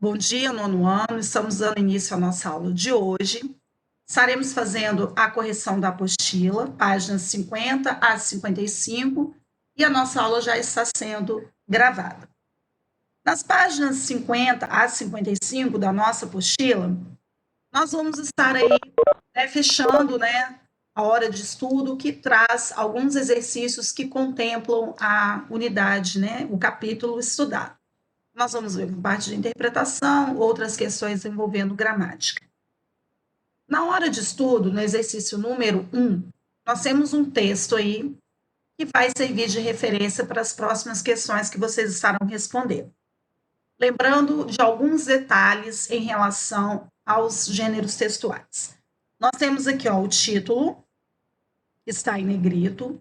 Bom dia, nono ano. Estamos dando início à nossa aula de hoje. Estaremos fazendo a correção da apostila, páginas 50 a 55, e a nossa aula já está sendo gravada. Nas páginas 50 a 55 da nossa apostila, nós vamos estar aí fechando, a hora de estudo, que traz alguns exercícios que contemplam a unidade, o capítulo estudado. Nós vamos ver parte de interpretação, outras questões envolvendo gramática. Na hora de estudo, no exercício número 1, nós temos um texto aí que vai servir de referência para as próximas questões que vocês estarão respondendo. Lembrando de alguns detalhes em relação aos gêneros textuais. Nós temos aqui o título, que está em negrito,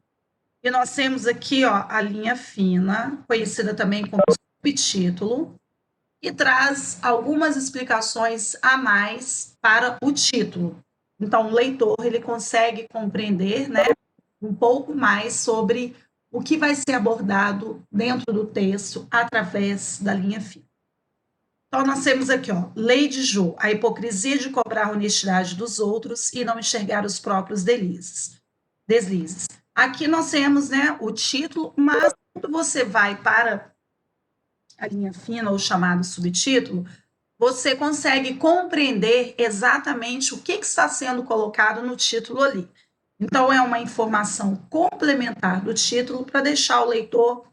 e nós temos aqui a linha fina, conhecida também como subtítulo, e traz algumas explicações a mais para o título. Então, o leitor ele consegue compreender, um pouco mais sobre o que vai ser abordado dentro do texto através da linha fina. Então, nós temos aqui, Lei de Jô, a hipocrisia de cobrar a honestidade dos outros e não enxergar os próprios deslizes. Aqui nós temos, o título, mas quando você vai para a linha fina, ou chamado subtítulo, você consegue compreender exatamente o que está sendo colocado no título ali. Então, é uma informação complementar do título para deixar o leitor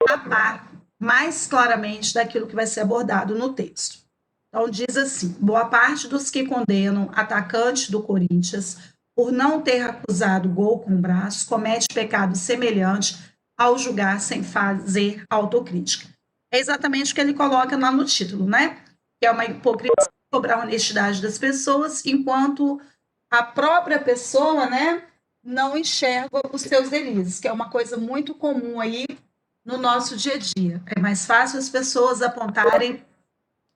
a par mais claramente daquilo que vai ser abordado no texto. Então, diz assim: boa parte dos que condenam atacante do Corinthians por não ter acusado gol com o braço comete pecado semelhante ao julgar sem fazer autocrítica. É exatamente o que ele coloca lá no título, que é uma hipocrisia sobre a honestidade das pessoas, enquanto a própria pessoa, não enxerga os seus deslizes, que é uma coisa muito comum aí no nosso dia a dia. É mais fácil as pessoas apontarem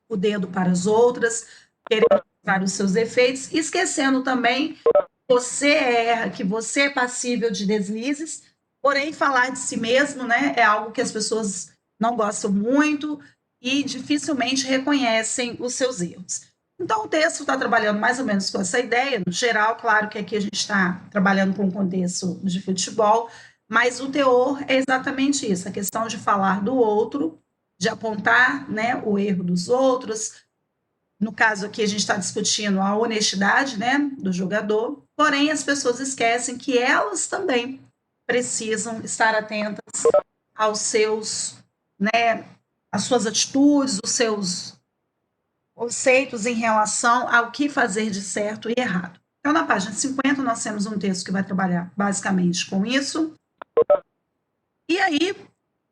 o dedo para as outras, querendo mostrar os seus defeitos, esquecendo também que você erra, que você é passível de deslizes, porém falar de si mesmo, é algo que as pessoas não gostam muito e dificilmente reconhecem os seus erros. Então, o texto está trabalhando mais ou menos com essa ideia, no geral, claro que aqui a gente está trabalhando com o contexto de futebol, mas o teor é exatamente isso, a questão de falar do outro, de apontar, o erro dos outros. No caso aqui, a gente está discutindo a honestidade, do jogador, porém as pessoas esquecem que elas também precisam estar atentas aos seus, às suas atitudes, os seus conceitos em relação ao que fazer de certo e errado. Então, na página 50, nós temos um texto que vai trabalhar basicamente com isso. E aí,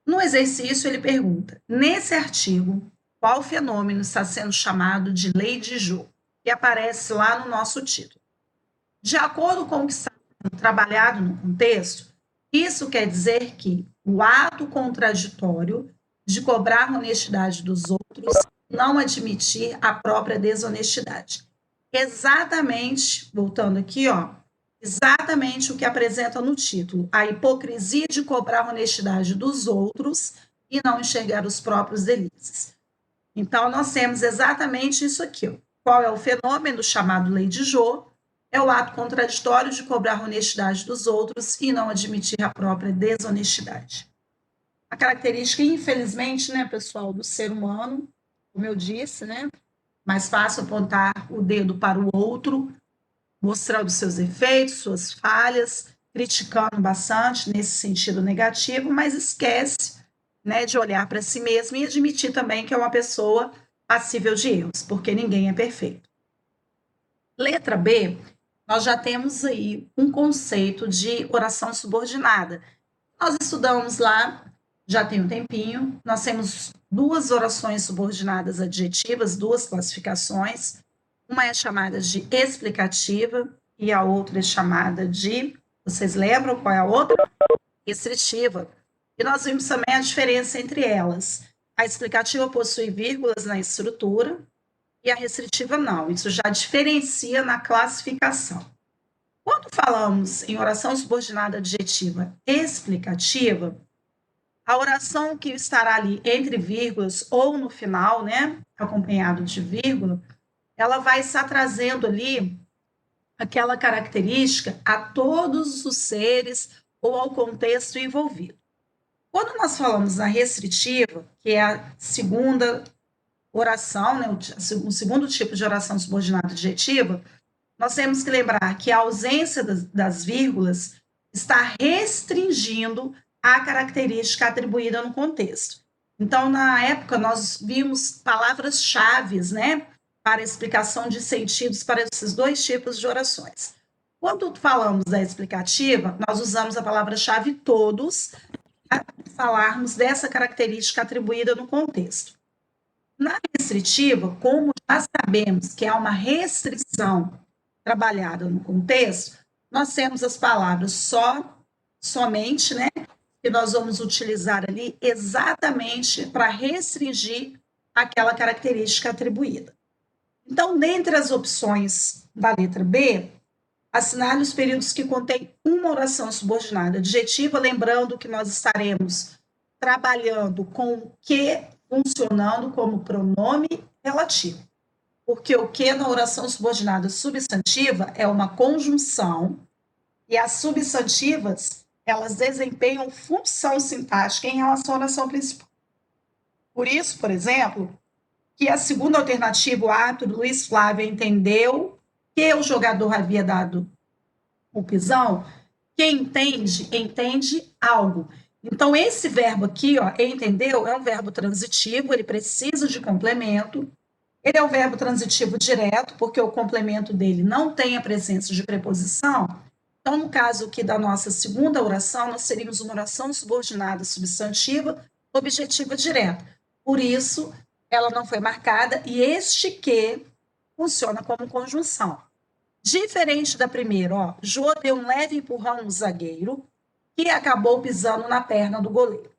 no exercício, ele pergunta: nesse artigo, qual fenômeno está sendo chamado de lei de Jô, que aparece lá no nosso título? De acordo com o que está sendo trabalhado no contexto, isso quer dizer que o ato contraditório de cobrar a honestidade dos outros não admitir a própria desonestidade. Exatamente, voltando aqui, exatamente o que apresenta no título: a hipocrisia de cobrar a honestidade dos outros e não enxergar os próprios deslizes. Então, nós temos exatamente isso aqui. Qual é o fenômeno chamado lei de Jô? É o ato contraditório de cobrar a honestidade dos outros e não admitir a própria desonestidade. A característica, infelizmente, pessoal, do ser humano, como eu disse, mais fácil apontar o dedo para o outro, mostrando seus defeitos, suas falhas, criticando bastante nesse sentido negativo, mas esquece, de olhar para si mesmo e admitir também que é uma pessoa passível de erros, porque ninguém é perfeito. Letra B, nós já temos aí um conceito de oração subordinada. Nós estudamos lá, já tem um tempinho, nós temos duas orações subordinadas adjetivas, duas classificações. Uma é chamada de explicativa e a outra é chamada de, vocês lembram qual é a outra? Restritiva. E nós vimos também a diferença entre elas. A explicativa possui vírgulas na estrutura e a restritiva não. Isso já diferencia na classificação. Quando falamos em oração subordinada adjetiva explicativa, A oração que estará ali entre vírgulas ou no final, né, acompanhado de vírgula, ela vai estar trazendo ali aquela característica a todos os seres ou ao contexto envolvido. Quando nós falamos na restritiva, que é a segunda oração, né, o segundo tipo de oração subordinada adjetiva, nós temos que lembrar que a ausência das vírgulas está restringindo a característica atribuída no contexto. Então, na época, nós vimos palavras-chave, né, para explicação de sentidos para esses dois tipos de orações. Quando falamos da explicativa, nós usamos a palavra-chave todos para falarmos dessa característica atribuída no contexto. Na restritiva, como já sabemos que há uma restrição trabalhada no contexto, nós temos as palavras só, somente, né, que nós vamos utilizar ali exatamente para restringir aquela característica atribuída. Então, dentre as opções da letra B, assinale os períodos que contêm uma oração subordinada adjetiva, lembrando que nós estaremos trabalhando com o que funcionando como pronome relativo. Porque o que na oração subordinada substantiva é uma conjunção e as substantivas, elas desempenham função sintática em relação à oração principal. Por isso, por exemplo, que a segunda alternativa, o Arthur Luiz Flávio entendeu que o jogador havia dado o pisão, quem entende, entende algo. Então, esse verbo aqui, ó, entendeu, é um verbo transitivo, ele precisa de complemento. Ele é um verbo transitivo direto, porque o complemento dele não tem a presença de preposição. Então, no caso aqui da nossa segunda oração, nós teríamos uma oração subordinada substantiva, objetiva direta. Por isso, ela não foi marcada, e este que funciona como conjunção. Diferente da primeira, ó, Jô deu um leve empurrão no zagueiro, que acabou pisando na perna do goleiro.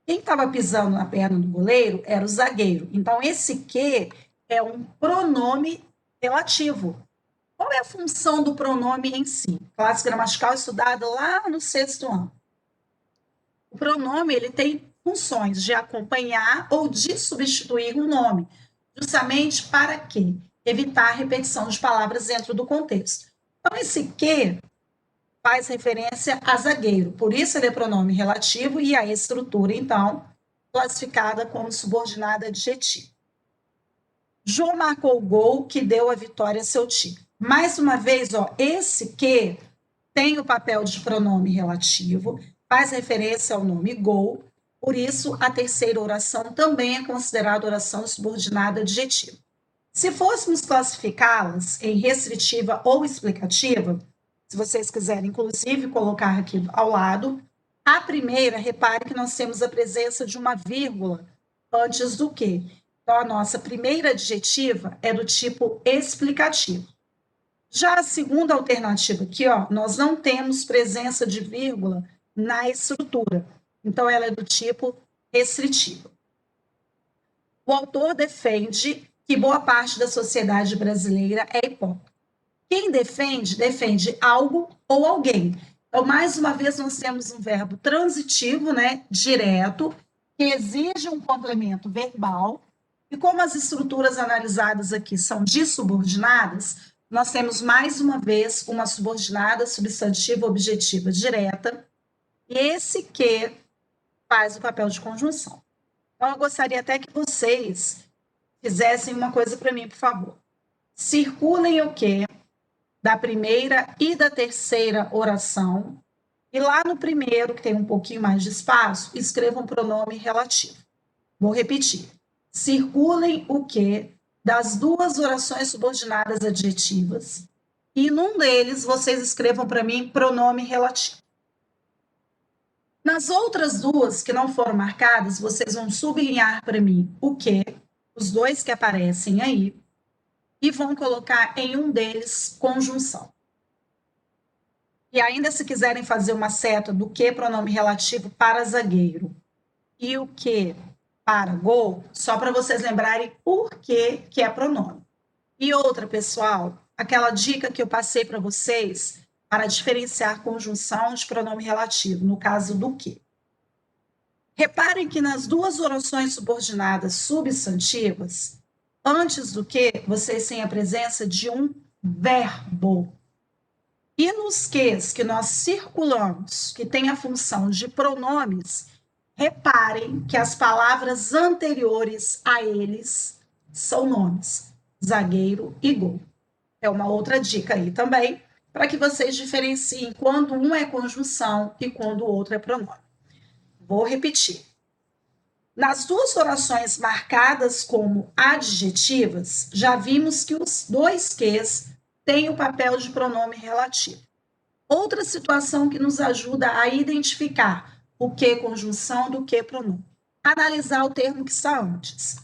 Quem estava pisando na perna do goleiro era o zagueiro. Então, esse que é um pronome relativo. Qual é a função do pronome em si? Classe gramatical estudada lá no 6º ano. O pronome ele tem funções de acompanhar ou de substituir um nome, justamente para quê? Evitar a repetição de palavras dentro do contexto. Então, esse que faz referência a zagueiro, por isso ele é pronome relativo e a estrutura, então, classificada como subordinada adjetiva. João marcou o gol que deu a vitória a seu time. Mais uma vez, ó, esse que tem o papel de pronome relativo, faz referência ao nome gol, por isso a terceira oração também é considerada oração subordinada adjetiva. Se fôssemos classificá-las em restritiva ou explicativa, se vocês quiserem, inclusive, colocar aqui ao lado, a primeira, repare que nós temos a presença de uma vírgula antes do que. Então, a nossa primeira adjetiva é do tipo explicativo. Já a segunda alternativa aqui, ó, nós não temos presença de vírgula na estrutura. Então, ela é do tipo restritivo. O autor defende que boa parte da sociedade brasileira é hipócrita. Quem defende, defende algo ou alguém. Então, mais uma vez, nós temos um verbo transitivo, né, direto, que exige um complemento verbal. E como as estruturas analisadas aqui são dissubordinadas, nós temos mais uma vez uma subordinada substantiva objetiva direta, e esse que faz o papel de conjunção. Então, eu gostaria até que vocês fizessem uma coisa para mim, por favor. Circulem o que da primeira e da terceira oração, e lá no primeiro, que tem um pouquinho mais de espaço, escrevam um pronome relativo. Vou repetir. Circulem o que das duas orações subordinadas adjetivas, e num deles vocês escrevam para mim pronome relativo. Nas outras duas que não foram marcadas, vocês vão sublinhar para mim o que, os dois que aparecem aí, e vão colocar em um deles conjunção. E ainda se quiserem fazer uma seta do que pronome relativo para zagueiro e o que para gol, só para vocês lembrarem por que é pronome. E outra, pessoal, aquela dica que eu passei para vocês para diferenciar conjunção de pronome relativo, no caso do que. Reparem que nas duas orações subordinadas substantivas, antes do que, vocês têm a presença de um verbo. E nos que nós circulamos, que tem a função de pronomes, reparem que as palavras anteriores a eles são nomes, zagueiro e gol. É uma outra dica aí também, para que vocês diferenciem quando um é conjunção e quando o outro é pronome. Vou repetir. Nas duas orações marcadas como adjetivas, já vimos que os dois ques têm o papel de pronome relativo. Outra situação que nos ajuda a identificar o que conjunção do que pronome. Analisar o termo que está antes.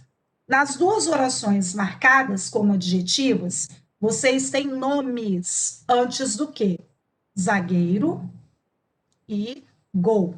Nas duas orações marcadas como adjetivas, vocês têm nomes antes do que zagueiro e gol.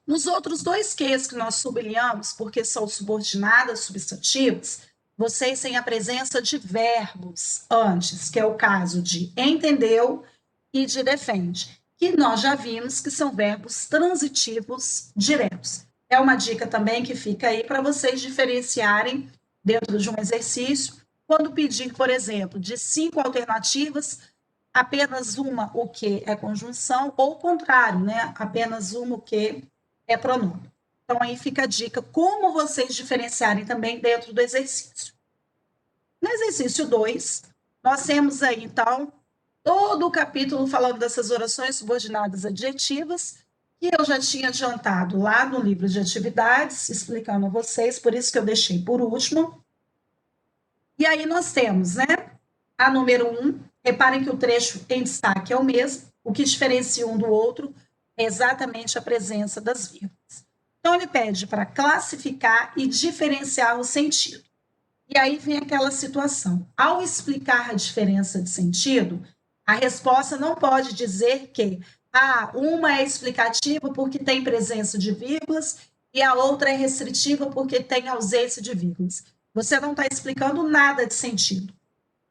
Nos outros dois ques que nós sublinhamos, porque são subordinadas substantivos, vocês têm a presença de verbos antes, que é o caso de entendeu e de defende, que nós já vimos que são verbos transitivos diretos. É uma dica também que fica aí para vocês diferenciarem dentro de um exercício, quando pedir, por exemplo, de 5 alternativas, apenas uma o que é conjunção, ou o contrário, né? Apenas uma o que é pronome. Então, aí fica a dica como vocês diferenciarem também dentro do exercício. No exercício 2, nós temos aí, então, todo o capítulo falando dessas orações subordinadas adjetivas, que eu já tinha adiantado lá no livro de atividades, explicando a vocês, por isso que eu deixei por último. E aí nós temos, né, a número 1, reparem que o trecho em destaque é o mesmo, o que diferencia um do outro é exatamente a presença das vírgulas. Então, ele pede para classificar e diferenciar o sentido. E aí vem aquela situação. Ao explicar a diferença de sentido, a resposta não pode dizer que uma é explicativa porque tem presença de vírgulas e a outra é restritiva porque tem ausência de vírgulas. Você não está explicando nada de sentido.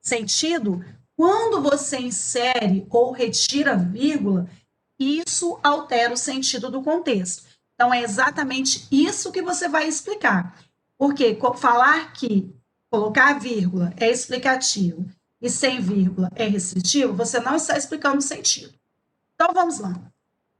Sentido, quando você insere ou retira vírgula, isso altera o sentido do contexto. Então, é exatamente isso que você vai explicar. Porque falar que colocar vírgula é explicativo e sem vírgula é restritivo, você não está explicando o sentido. Então, vamos lá.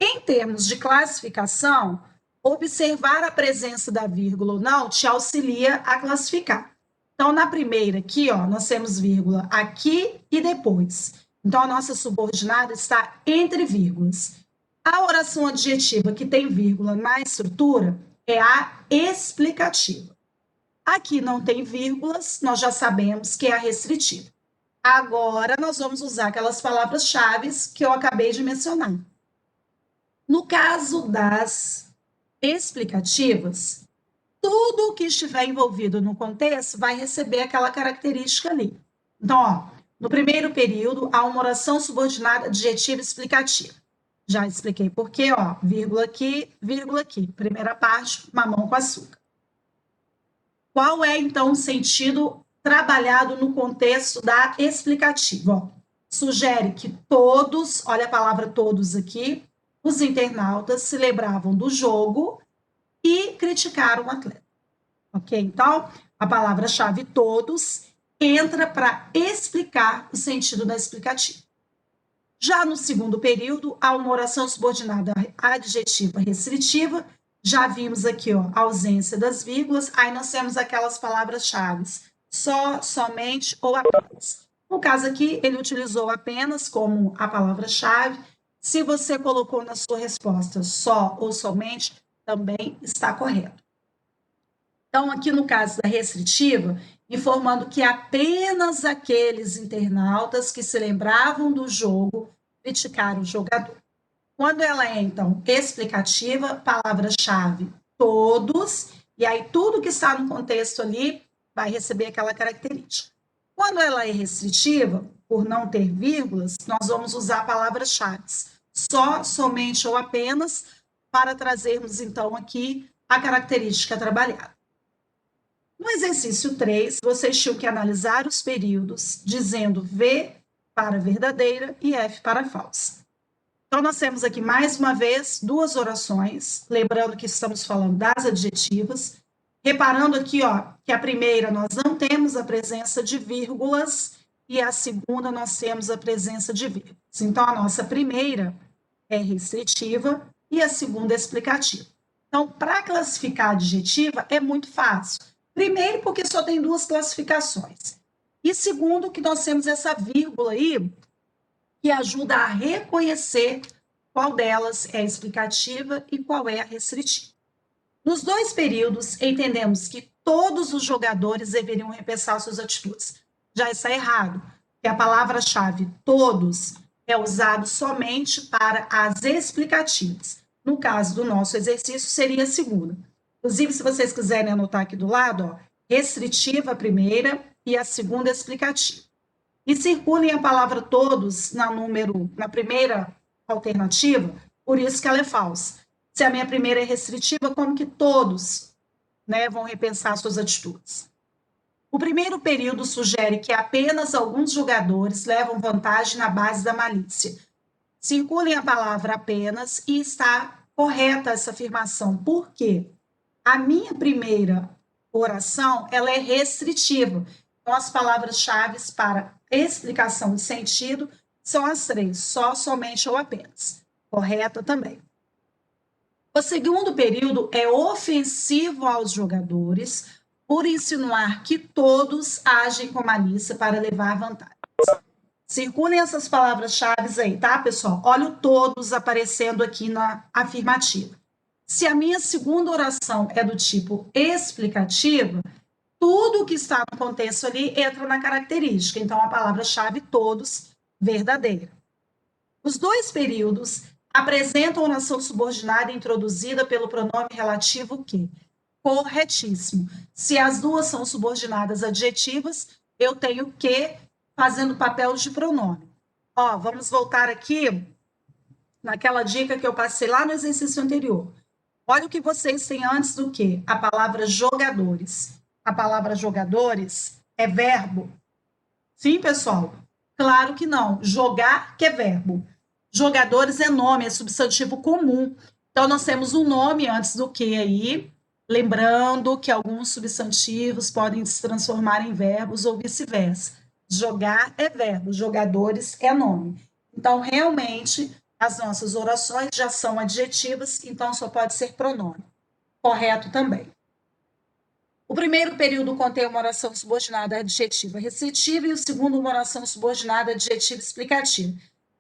Em termos de classificação, observar a presença da vírgula ou não te auxilia a classificar. Então, na primeira aqui, ó, nós temos vírgula aqui e depois. Então, a nossa subordinada está entre vírgulas. A oração adjetiva que tem vírgula na estrutura é a explicativa. Aqui não tem vírgulas, nós já sabemos que é a restritiva. Agora, nós vamos usar aquelas palavras-chave que eu acabei de mencionar. No caso das explicativas, tudo o que estiver envolvido no contexto vai receber aquela característica ali. Então, ó, no primeiro período, há uma oração subordinada adjetiva explicativa. Já expliquei por quê, ó, vírgula aqui. Primeira parte, mamão com açúcar. Qual é, então, o sentido trabalhado no contexto da explicativa? Ó, sugere que todos, olha a palavra todos aqui, os internautas se lembravam do jogo e criticaram o atleta. Ok? Então, a palavra-chave todos entra para explicar o sentido da explicativa. Já no segundo período, há uma oração subordinada adjetiva restritiva. Já vimos aqui, ó, a ausência das vírgulas. Aí nós temos aquelas palavras-chave, só, somente ou apenas. No caso aqui, ele utilizou apenas como a palavra-chave. Se você colocou na sua resposta só ou somente, também está correto. Então, aqui no caso da restritiva, informando que apenas aqueles internautas que se lembravam do jogo criticaram o jogador. Quando ela é, então, explicativa, palavra-chave todos, e aí tudo que está no contexto ali vai receber aquela característica. Quando ela é restritiva, por não ter vírgulas, nós vamos usar palavras-chave só, somente ou apenas, para trazermos, então, aqui a característica trabalhada. No exercício 3, vocês tinham que analisar os períodos, dizendo V para verdadeira e F para falsa. Então, nós temos aqui, mais uma vez, duas orações, lembrando que estamos falando das adjetivas. Reparando aqui, ó, que a primeira nós não temos a presença de vírgulas e a segunda nós temos a presença de vírgulas. Então, a nossa primeira é restritiva e a segunda é explicativa. Então, para classificar a adjetiva é muito fácil. Primeiro, porque só tem duas classificações. E segundo, que nós temos essa vírgula aí, que ajuda a reconhecer qual delas é explicativa e qual é a restritiva. Nos dois períodos, entendemos que todos os jogadores deveriam repensar suas atitudes. Já está errado, porque a palavra-chave todos é usado somente para as explicativas. No caso do nosso exercício, seria a segunda. Inclusive, se vocês quiserem anotar aqui do lado, ó, restritiva a primeira e a segunda explicativa. E circulem a palavra todos na primeira alternativa, por isso que ela é falsa. Se a minha primeira é restritiva, como que todos, né, vão repensar suas atitudes? O primeiro período sugere que apenas alguns jogadores levam vantagem na base da malícia. Circulem a palavra apenas e está correta essa afirmação. Por quê? A minha primeira oração, ela é restritiva. Então, as palavras-chave para explicação de sentido são as três, só, somente ou apenas. Correta também. O segundo período é ofensivo aos jogadores por insinuar que todos agem com malícia para levar vantagem. Circulem essas palavras-chave aí, tá, pessoal? Olha o todos aparecendo aqui na afirmativa. Se a minha segunda oração é do tipo explicativa, tudo que está no contexto ali entra na característica. Então, a palavra-chave todos, verdadeira. Os dois períodos apresentam oração subordinada introduzida pelo pronome relativo que? Corretíssimo. Se as duas são subordinadas adjetivas, eu tenho que fazendo papel de pronome. Ó, vamos voltar aqui naquela dica que eu passei lá no exercício anterior. Olha o que vocês têm antes do que? A palavra jogadores. A palavra jogadores é verbo? Sim, pessoal? Claro que não. Jogar que é verbo. Jogadores é nome, é substantivo comum. Então, nós temos um nome antes do que aí, lembrando que alguns substantivos podem se transformar em verbos ou vice-versa. Jogar é verbo, jogadores é nome. Então, realmente, as nossas orações já são adjetivas, então só pode ser pronome. Correto também. O primeiro período contém uma oração subordinada adjetiva restritiva e o segundo uma oração subordinada adjetiva explicativa.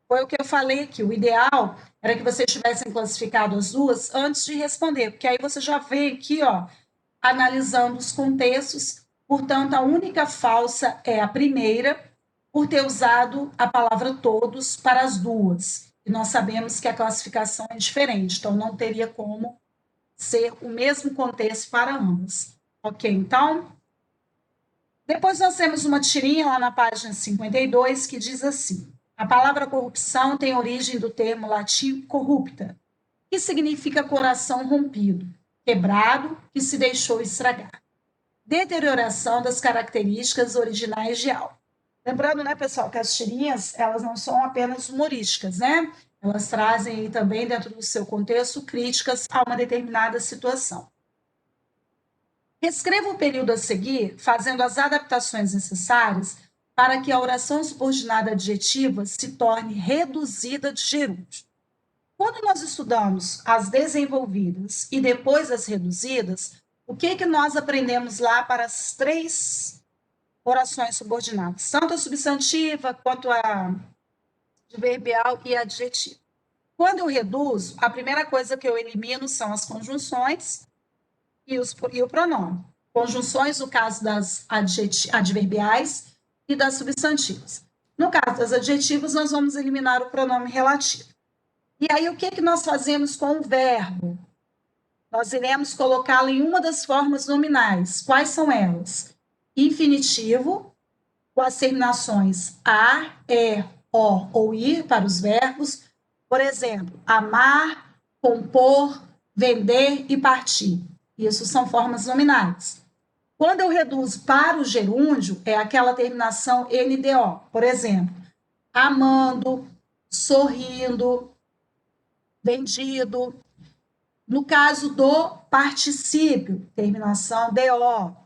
Foi o que eu falei aqui. O ideal era que vocês tivessem classificado as duas antes de responder, porque aí você já vê aqui, ó, analisando os contextos. Portanto, a única falsa é a primeira, por ter usado a palavra todos para as duas. E nós sabemos que a classificação é diferente, então não teria como ser o mesmo contexto para ambas. Ok, então? Depois nós temos uma tirinha lá na página 52 que diz assim: a palavra corrupção tem origem do termo latim corrupta, que significa coração rompido, quebrado, que se deixou estragar. Deterioração das características originais de algo. Lembrando, né, pessoal, que as tirinhas, elas não são apenas humorísticas, né? Elas trazem aí também, dentro do seu contexto, críticas a uma determinada situação. Escreva o período a seguir, fazendo as adaptações necessárias para que a oração subordinada adjetiva se torne reduzida de gerúndio. Quando nós estudamos as desenvolvidas e depois as reduzidas, o que nós aprendemos lá para as três orações subordinadas? Tanto a substantiva quanto a adverbial e a adjetiva. Quando eu reduzo, a primeira coisa que eu elimino são as conjunções e o pronome. Conjunções no caso das adverbiais e das substantivas. No caso das adjetivas, nós vamos eliminar o pronome relativo. E aí, o que nós fazemos com o verbo? Nós iremos colocá-lo em uma das formas nominais. Quais são elas? Infinitivo, com as terminações a, o ou ir para os verbos. Por exemplo, amar, compor, vender e partir. Isso são formas nominais. Quando eu reduzo para o gerúndio, é aquela terminação NDO. Por exemplo, amando, sorrindo, vendido. No caso do particípio, terminação DO,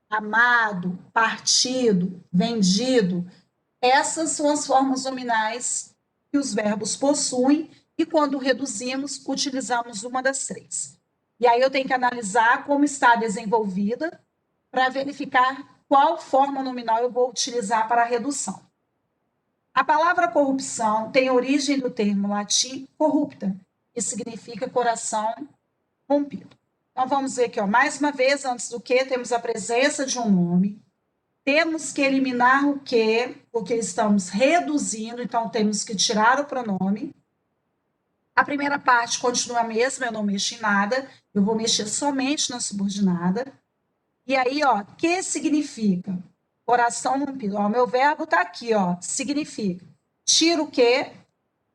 amado, partido, vendido, essas são as formas nominais que os verbos possuem e quando reduzimos, utilizamos uma das três. E aí eu tenho que analisar como está desenvolvida para verificar qual forma nominal eu vou utilizar para a redução. A palavra corrupção tem origem do termo latim corrupta, que significa coração rompido. Então vamos ver aqui, ó, mais uma vez, antes do que, temos a presença de um nome, temos que eliminar o que, porque estamos reduzindo, então temos que tirar o pronome. A primeira parte continua a mesma, eu não mexo em nada, eu vou mexer somente na subordinada. E aí, ó, que significa? Coração rompido. Ó, meu verbo está aqui, ó, significa. Tiro o que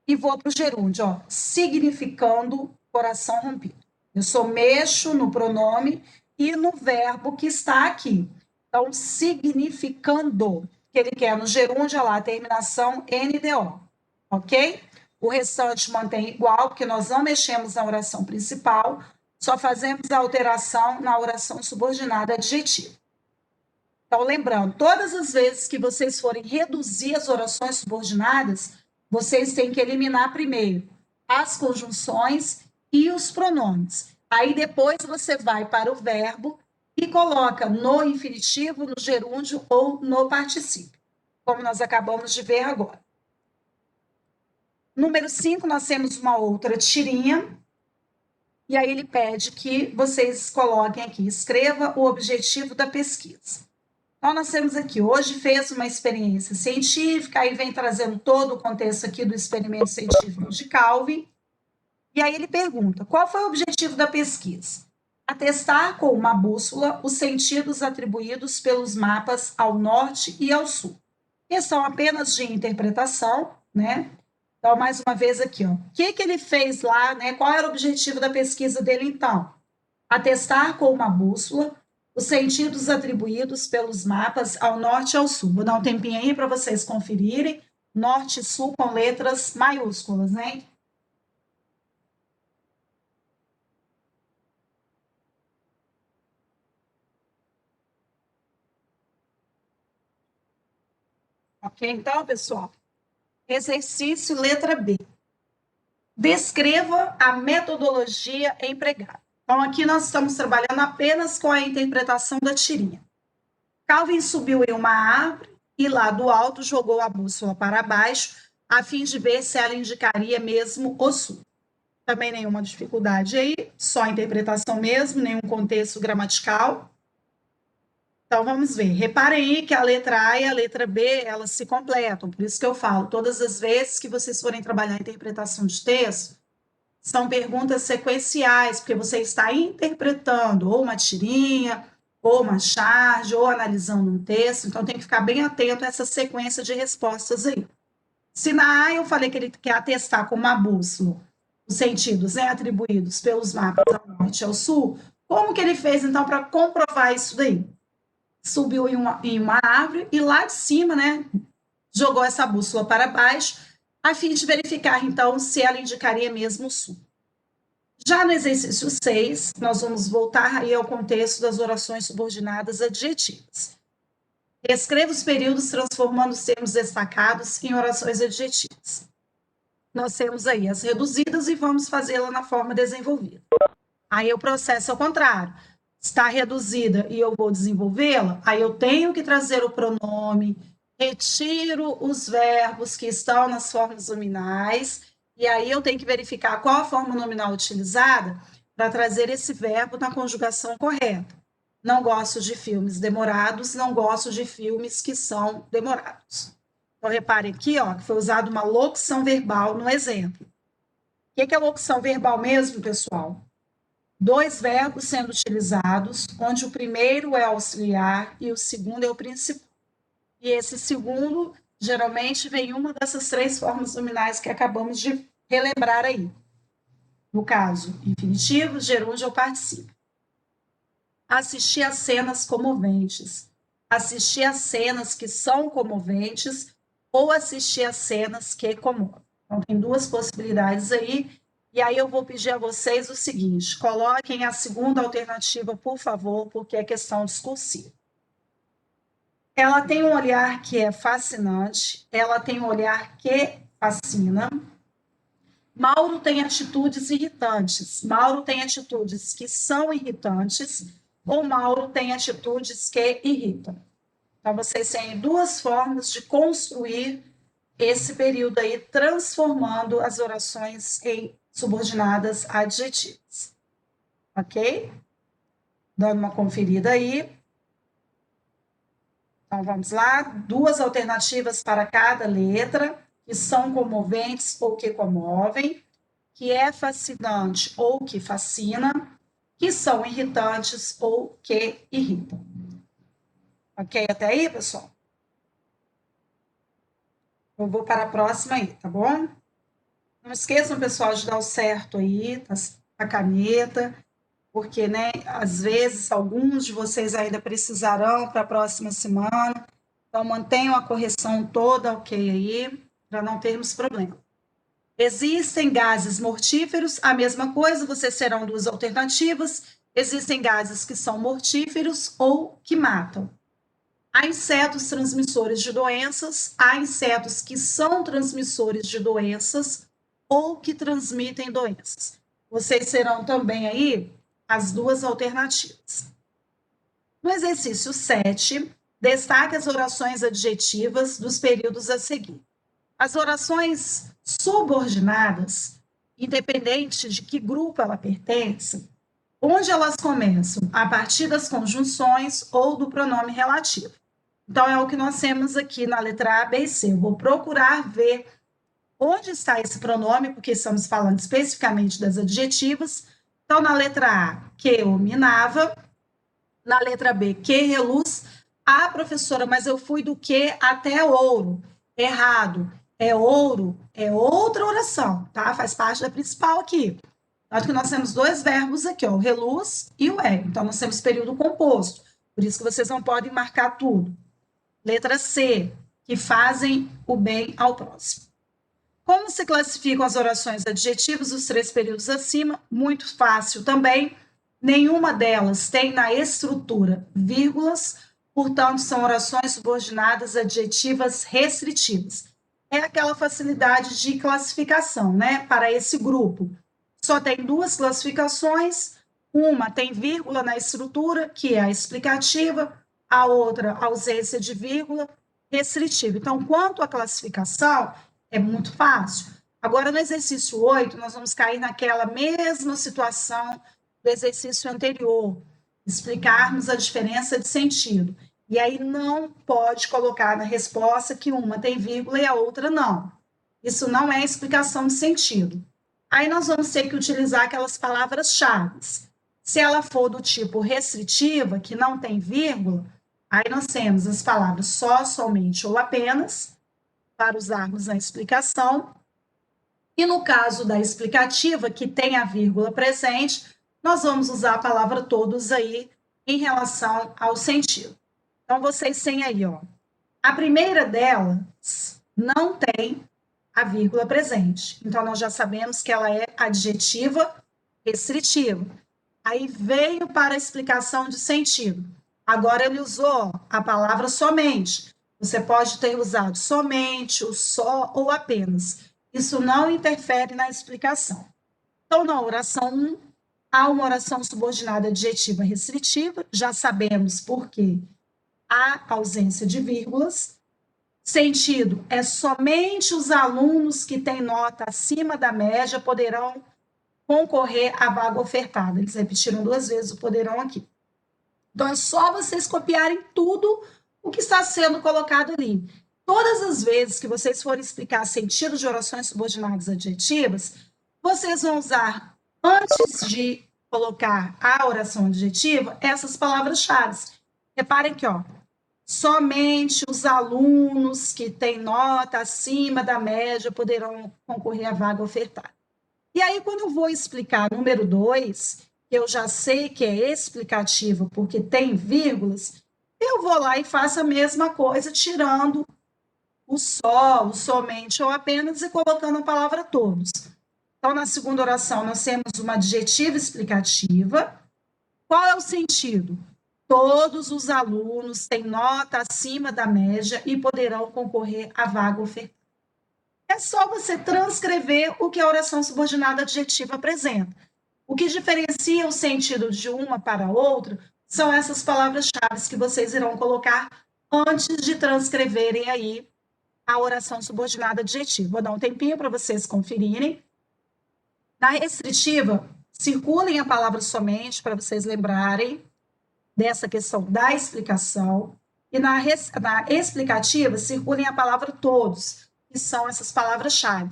e vou para o gerúndio, ó, significando coração rompido. Eu só mexo no pronome e no verbo que está aqui. Então, significando, que ele quer no gerúndio, olha lá, a terminação NDO, ok? O restante mantém igual, porque nós não mexemos na oração principal, só fazemos a alteração na oração subordinada adjetiva. Então, lembrando, todas as vezes que vocês forem reduzir as orações subordinadas, vocês têm que eliminar primeiro as conjunções e os pronomes. Aí depois você vai para o verbo e coloca no infinitivo, no gerúndio ou no particípio, como nós acabamos de ver agora. Número 5, nós temos uma outra tirinha, e aí ele pede que vocês coloquem aqui, escreva o objetivo da pesquisa. Então, nós temos aqui, hoje fez uma experiência científica, aí vem trazendo todo o contexto aqui do experimento científico de Calvin, e aí ele pergunta, qual foi o objetivo da pesquisa? Atestar com uma bússola os sentidos atribuídos pelos mapas ao norte e ao sul. Questão apenas de interpretação, né? Então, mais uma vez aqui, ó. O que ele fez lá, né? Qual era o objetivo da pesquisa dele, então? Atestar com uma bússola os sentidos atribuídos pelos mapas ao norte e ao sul. Vou dar um tempinho aí para vocês conferirem. Norte e sul com letras maiúsculas, né? Ok, então, pessoal, exercício letra B. Descreva a metodologia empregada. Então, aqui nós estamos trabalhando apenas com a interpretação da tirinha. Calvin subiu em uma árvore e lá do alto jogou a bússola para baixo, a fim de ver se ela indicaria mesmo o sul. Também nenhuma dificuldade aí, só interpretação mesmo, nenhum contexto gramatical. Então, vamos ver. Reparem aí que a letra A e a letra B, elas se completam. Por isso que eu falo, todas as vezes que vocês forem trabalhar a interpretação de texto, são perguntas sequenciais, porque você está interpretando ou uma tirinha, ou uma charge, ou analisando um texto. Então, tem que ficar bem atento a essa sequência de respostas aí. Se na A eu falei que ele quer atestar com uma bússola os sentidos, né, atribuídos pelos mapas ao norte e ao sul, como que ele fez, então, para comprovar isso daí? Subiu em uma árvore e lá de cima, né, jogou essa bússola para baixo, a fim de verificar, então, se ela indicaria mesmo o sul. Já no exercício 6, nós vamos voltar aí ao contexto das orações subordinadas adjetivas. Escreva os períodos transformando os termos destacados em orações adjetivas. Nós temos aí as reduzidas e vamos fazê-la na forma desenvolvida. Aí o processo é o contrário. Está reduzida e eu vou desenvolvê-la, aí eu tenho que trazer o pronome, retiro os verbos que estão nas formas nominais, e aí eu tenho que verificar qual a forma nominal utilizada para trazer esse verbo na conjugação correta. Não gosto de filmes demorados, não gosto de filmes que são demorados. Então, reparem aqui, ó, que foi usada uma locução verbal no exemplo. O que é locução verbal mesmo, pessoal? Dois verbos sendo utilizados, onde o primeiro é auxiliar e o segundo é o principal. E esse segundo, geralmente, vem uma dessas três formas nominais que acabamos de relembrar aí. No caso, infinitivo, gerúndio ou particípio. Assistir a cenas comoventes. Assistir a cenas que são comoventes ou assistir a cenas que comovem. Então, tem duas possibilidades aí E aí eu vou pedir a vocês o seguinte: coloquem a segunda alternativa, por favor, porque é questão discursiva. Ela tem um olhar que é fascinante, ela tem um olhar que fascina. Mauro tem atitudes irritantes. Mauro tem atitudes que são irritantes, ou Mauro tem atitudes que irritam. Então, vocês têm duas formas de construir esse período aí, transformando as orações em subordinadas adjetivas. Ok? Dando uma conferida aí. Então, vamos lá. Duas alternativas para cada letra, que são comoventes ou que comovem, que é fascinante ou que fascina, que são irritantes ou que irritam. Ok até aí, pessoal? Eu vou para a próxima aí, tá bom? Não esqueçam, pessoal, de dar o certo aí, a caneta, porque, né, às vezes, alguns de vocês ainda precisarão para a próxima semana. Então, mantenham a correção toda ok aí, para não termos problema. Existem gases mortíferos, a mesma coisa, vocês terão duas alternativas. Existem gases que são mortíferos ou que matam. Há insetos transmissores de doenças, há insetos que são transmissores de doenças ou que transmitem doenças. Vocês terão também aí as duas alternativas. No exercício 7, destaque as orações adjetivas dos períodos a seguir. As orações subordinadas, independente de que grupo ela pertence, onde elas começam? A partir das conjunções ou do pronome relativo. Então, é o que nós temos aqui na letra A, B e C. Eu vou procurar ver onde está esse pronome, porque estamos falando especificamente das adjetivas. Então, na letra A, que minava. Na letra B, que reluz. Ah, professora, mas eu fui do que até ouro. Errado. É ouro, é outra oração, tá? Faz parte da principal aqui. Tanto que nós temos dois verbos aqui, ó, o reluz e o é. Então, nós temos período composto. Por isso que vocês não podem marcar tudo. Letra C, que fazem o bem ao próximo. Como se classificam as orações adjetivas dos três períodos acima? Muito fácil também. Nenhuma delas tem na estrutura vírgulas, portanto, são orações subordinadas adjetivas restritivas. É aquela facilidade de classificação, né, para esse grupo. Só tem duas classificações, uma tem vírgula na estrutura, que é a explicativa, a outra, ausência de vírgula, restritiva. Então, quanto à classificação, é muito fácil. Agora, no exercício 8, nós vamos cair naquela mesma situação do exercício anterior, explicarmos a diferença de sentido. E aí não pode colocar na resposta que uma tem vírgula e a outra não. Isso não é explicação de sentido. Aí nós vamos ter que utilizar aquelas palavras-chave. Se ela for do tipo restritiva, que não tem vírgula, aí nós temos as palavras só, somente ou apenas, para usarmos na explicação. E no caso da explicativa, que tem a vírgula presente, nós vamos usar a palavra todos aí em relação ao sentido. Então, vocês têm aí, ó, a primeira delas não tem a vírgula presente. Então, nós já sabemos que ela é adjetiva restritiva. Aí veio para a explicação de sentido. Agora ele usou a palavra somente. Você pode ter usado somente, o só ou apenas. Isso não interfere na explicação. Então, na oração 1, há uma oração subordinada adjetiva restritiva, já sabemos por quê. Há ausência de vírgulas. Sentido é somente os alunos que têm nota acima da média poderão concorrer à vaga ofertada. Eles repetiram duas vezes o poderão aqui. Então, é só vocês copiarem tudo o que está sendo colocado ali. Todas as vezes que vocês forem explicar sentido de orações subordinadas adjetivas, vocês vão usar, antes de colocar a oração adjetiva, essas palavras-chave. Reparem que, ó, somente os alunos que têm nota acima da média poderão concorrer à vaga ofertada. E aí, quando eu vou explicar número 2, eu já sei que é explicativo porque tem vírgulas, eu vou lá e faço a mesma coisa, tirando o só, o somente ou apenas e colocando a palavra todos. Então, na segunda oração, nós temos uma adjetiva explicativa. Qual é o sentido? Todos os alunos têm nota acima da média e poderão concorrer à vaga ofertada. É só você transcrever o que a oração subordinada adjetiva apresenta. O que diferencia o sentido de uma para a outra são essas palavras-chave que vocês irão colocar antes de transcreverem aí a oração subordinada adjetiva. Vou dar um tempinho para vocês conferirem. Na restritiva, circulem a palavra somente para vocês lembrarem dessa questão da explicação. E na explicativa, circulem a palavra todos, que são essas palavras-chave.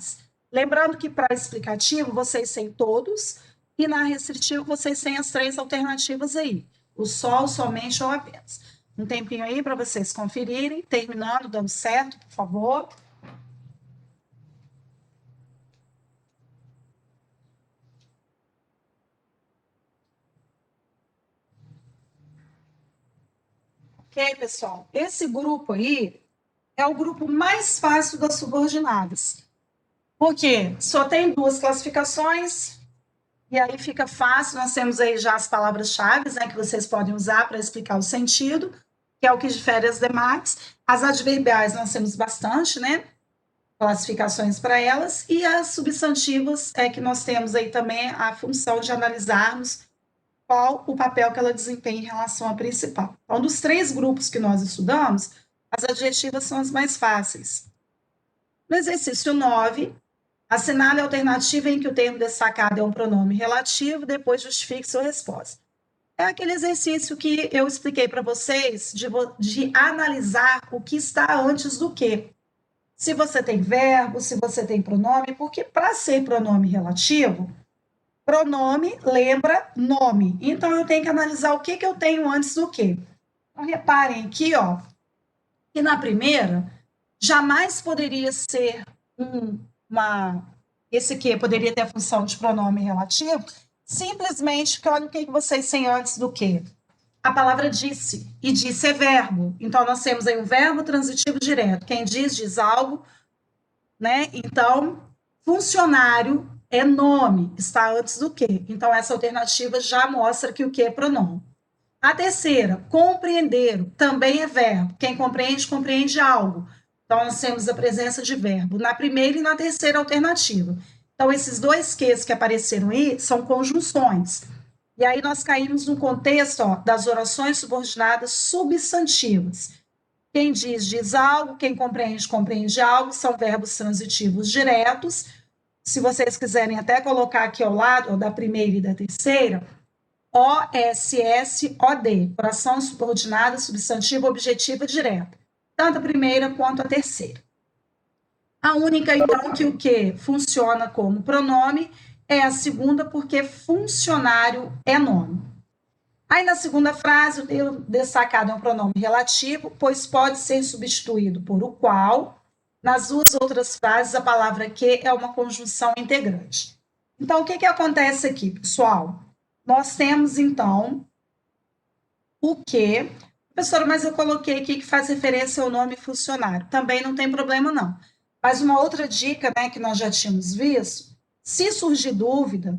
Lembrando que para explicativo, vocês têm todos, e na restritiva, vocês têm as 3 alternativas aí. O só, o somente ou apenas. Um tempinho aí para vocês conferirem, terminando, dando certo, por favor. Ok, pessoal? Esse grupo aí é o grupo mais fácil das subordinadas. Porque só tem 2 classificações, e aí fica fácil. Nós temos aí já as palavras-chave, né, que vocês podem usar para explicar o sentido, que é o que difere as demais. As adverbiais nós temos bastante, né? Classificações para elas, e as substantivas é que nós temos aí também a função de analisarmos qual o papel que ela desempenha em relação à principal. Então, dos 3 grupos que nós estudamos, as adjetivas são as mais fáceis. No exercício 9, assinale a alternativa em que o termo destacado é um pronome relativo, depois justifique sua resposta. É aquele exercício que eu expliquei para vocês de analisar o que está antes do que. Se você tem verbo, se você tem pronome, porque para ser pronome relativo, pronome lembra nome. Então, eu tenho que analisar o que eu tenho antes do que. Então, reparem aqui, ó, que na primeira, jamais poderia ser esse que poderia ter a função de pronome relativo, simplesmente que olha o que vocês têm antes do que. A palavra disse, e disse é verbo. Então, nós temos aí um verbo transitivo direto. Quem diz algo, né? Então, funcionário é nome, está antes do que. Então, essa alternativa já mostra que o que é pronome. A terceira, compreender, também é verbo. Quem compreende, compreende algo. Então, nós temos a presença de verbo na primeira e na terceira alternativa. Então, esses 2 Qs que apareceram aí são conjunções. E aí nós caímos no contexto, ó, das orações subordinadas substantivas. Quem diz algo, quem compreende, compreende algo, são verbos transitivos diretos. Se vocês quiserem até colocar aqui ao lado, ó, da primeira e da terceira, OSSOD, oração subordinada, substantiva, objetiva, direta. Tanto a primeira quanto a terceira. A única, então, que o que funciona como pronome é a segunda, porque funcionário é nome. Aí, na segunda frase, o termo destacado é um pronome relativo, pois pode ser substituído por o qual. Nas 2 outras frases, a palavra que é uma conjunção integrante. Então, o que acontece aqui, pessoal? Nós temos, então, o que. Professora, mas eu coloquei aqui que faz referência ao nome funcionário. Também não tem problema, não. Mas uma outra dica, né, que nós já tínhamos visto, se surgir dúvida,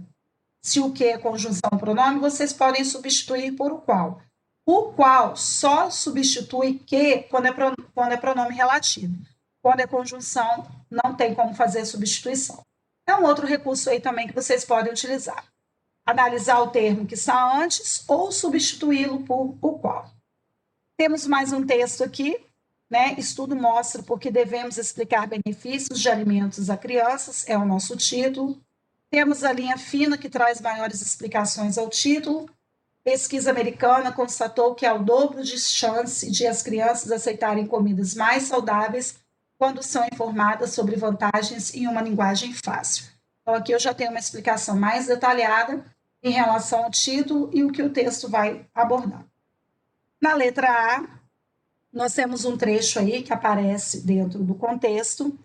se o que é conjunção pronome, vocês podem substituir por o qual. O qual só substitui que quando é pronome relativo. Quando é conjunção, não tem como fazer substituição. É um outro recurso aí também que vocês podem utilizar. Analisar o termo que está antes ou substituí-lo por o qual. Temos mais um texto aqui, né? Estudo mostra porque devemos explicar benefícios de alimentos a crianças, é o nosso título. Temos a linha fina, que traz maiores explicações ao título. Pesquisa americana constatou que há o dobro de chance de as crianças aceitarem comidas mais saudáveis quando são informadas sobre vantagens em uma linguagem fácil. Então, aqui eu já tenho uma explicação mais detalhada em relação ao título e o que o texto vai abordar. Na letra A, nós temos um trecho aí que aparece dentro do contexto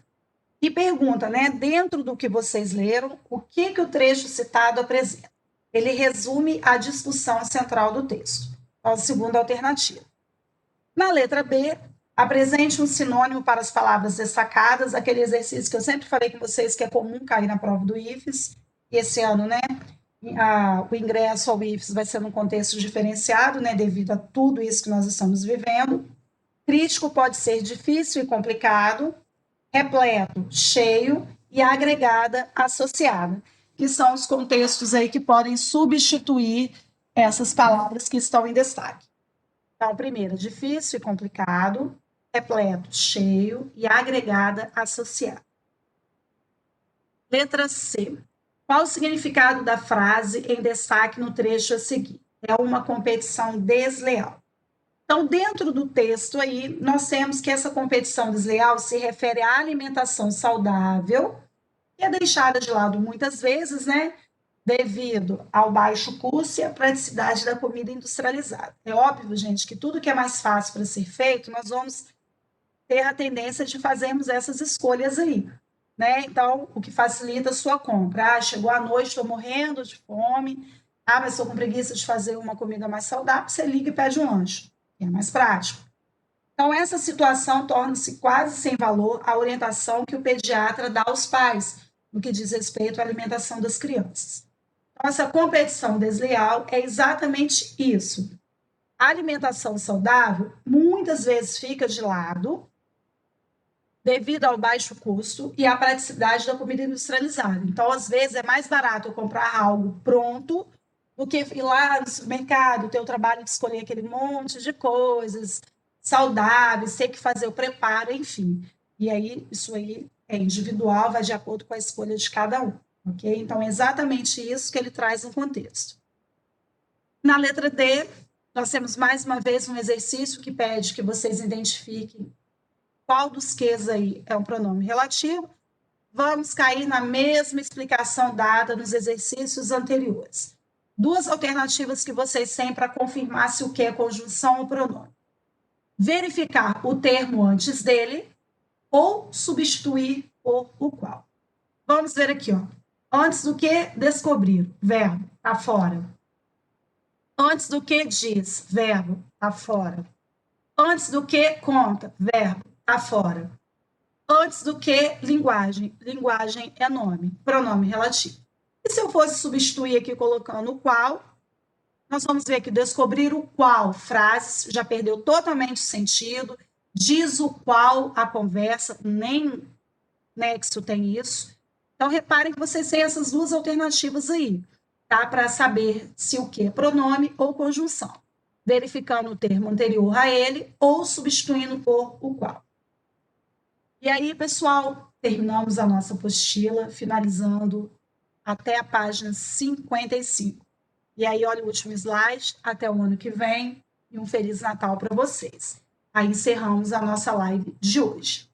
e pergunta, né, dentro do que vocês leram, o que o trecho citado apresenta? Ele resume a discussão central do texto. Então, a segunda alternativa. Na letra B, apresente um sinônimo para as palavras destacadas, aquele exercício que eu sempre falei com vocês que é comum cair na prova do IFES. esse ano, né, o ingresso ao IFES vai ser num contexto diferenciado, né, devido a tudo isso que nós estamos vivendo. Crítico pode ser difícil e complicado, repleto, cheio e agregada, associada, que são os contextos aí que podem substituir essas palavras que estão em destaque. Então, primeiro, difícil e complicado, repleto, cheio e agregada, associada. Letra C. Qual o significado da frase em destaque no trecho a seguir? É uma competição desleal. Então, dentro do texto aí, nós temos que essa competição desleal se refere à alimentação saudável, que é deixada de lado muitas vezes, né? Devido ao baixo custo e à praticidade da comida industrializada. É óbvio, gente, que tudo que é mais fácil para ser feito, nós vamos ter a tendência de fazermos essas escolhas aí. Né? Então, o que facilita a sua compra. Ah, chegou a noite, estou morrendo de fome. Ah, mas estou com preguiça de fazer uma comida mais saudável. Você liga e pede um lanche, que é mais prático. Então, essa situação torna-se quase sem valor a orientação que o pediatra dá aos pais no que diz respeito à alimentação das crianças. Então, essa competição desleal é exatamente isso. A alimentação saudável muitas vezes fica de lado devido ao baixo custo e à praticidade da comida industrializada. Então, às vezes, é mais barato eu comprar algo pronto do que ir lá no supermercado, ter o trabalho de escolher aquele monte de coisas saudáveis, ter que fazer o preparo, enfim. E aí, isso aí é individual, vai de acordo com a escolha de cada um, ok? Então, é exatamente isso que ele traz no contexto. Na letra D, nós temos mais uma vez um exercício que pede que vocês identifiquem qual dos quês aí é um pronome relativo. Vamos cair na mesma explicação dada nos exercícios anteriores. Duas alternativas que vocês têm para confirmar se o que é conjunção ou pronome. Verificar o termo antes dele ou substituir por o qual. Vamos ver aqui, ó. Antes do que descobrir, verbo, tá fora. Antes do que diz, verbo, tá fora. Antes do que conta, verbo, tá fora. Antes do que linguagem, linguagem é nome, pronome relativo. E se eu fosse substituir aqui colocando o qual, nós vamos ver que descobrir o qual, frase, já perdeu totalmente o sentido, diz o qual a conversa, nem nexo tem isso. Então, reparem que vocês têm essas duas alternativas aí, tá? Para saber se o que é pronome ou conjunção. Verificando o termo anterior a ele ou substituindo por o qual. E aí, pessoal, terminamos a nossa apostila, finalizando até a página 55. E aí, olha o último slide, até o ano que vem, e um Feliz Natal para vocês. Aí encerramos a nossa live de hoje.